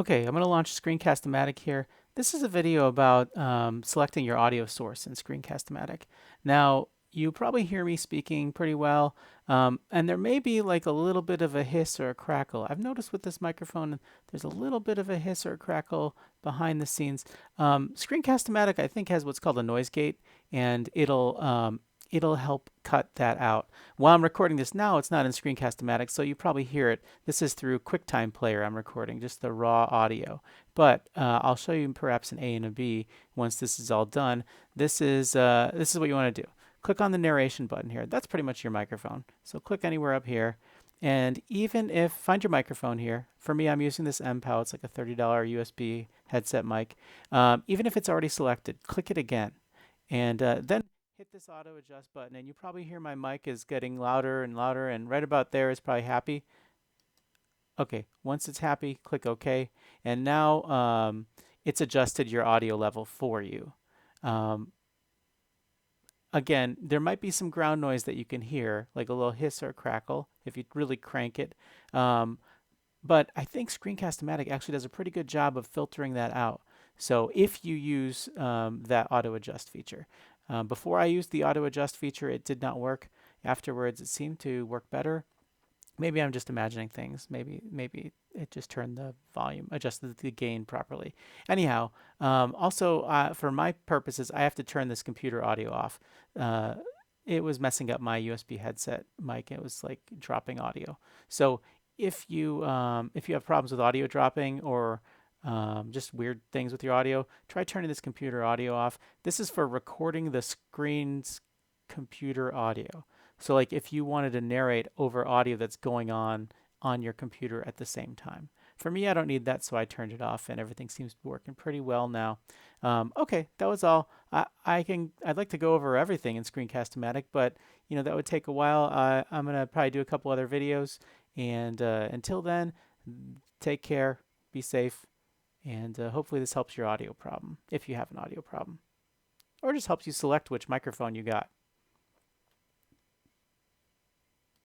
Okay, I'm going to launch Screencast-O-Matic here. This is a video about selecting your audio source in Screencast-O-Matic. Now, you probably hear me speaking pretty well, and there may be like a little bit of a hiss or a crackle. I've noticed with this microphone, there's a little bit of a hiss or a crackle behind the scenes. Screencast-O-Matic, I think, has what's called a noise gate, and it'll help cut that out. While I'm recording this now, it's not in Screencast-O-Matic, so you probably hear it. This is through QuickTime Player I'm recording, just the raw audio. But I'll show you perhaps an A and a B once this is all done. This is what you want to do. Click on the narration button here. That's pretty much your microphone. So click anywhere up here. And even if, find your microphone here. For me, I'm using this MPOW. It's like a $30 USB headset mic. Even if it's already selected, click it again. And then hit this auto adjust button, and you probably hear my mic is getting louder and louder, and right about there is probably happy. Okay, once it's happy, click OK, and now it's adjusted your audio level for you. Again, there might be some ground noise that you can hear, like a little hiss or crackle if you really crank it. But I think Screencast-O-Matic actually does a pretty good job of filtering that out. So if you use that auto adjust feature. Before I used the auto adjust feature, it did not work. Afterwards, it seemed to work better. Maybe I'm just imagining things. Maybe it just turned the volume, adjusted the gain properly. Anyhow, also for my purposes, I have to turn this computer audio off. It was messing up my USB headset mic. It was like dropping audio. So if you have problems with audio dropping or just weird things with your audio, try turning this computer audio off. This is for recording the screen's computer audio. So like if you wanted to narrate over audio that's going on your computer at the same time. For me, I don't need that, so I turned it off, and everything seems to be working pretty well now. Okay, that was all. I'd like to go over everything in Screencast-O-Matic, but that would take a while. I'm gonna probably do a couple other videos, and until then, take care, be safe, and hopefully this helps your audio problem, if you have an audio problem, or just helps you select which microphone you got.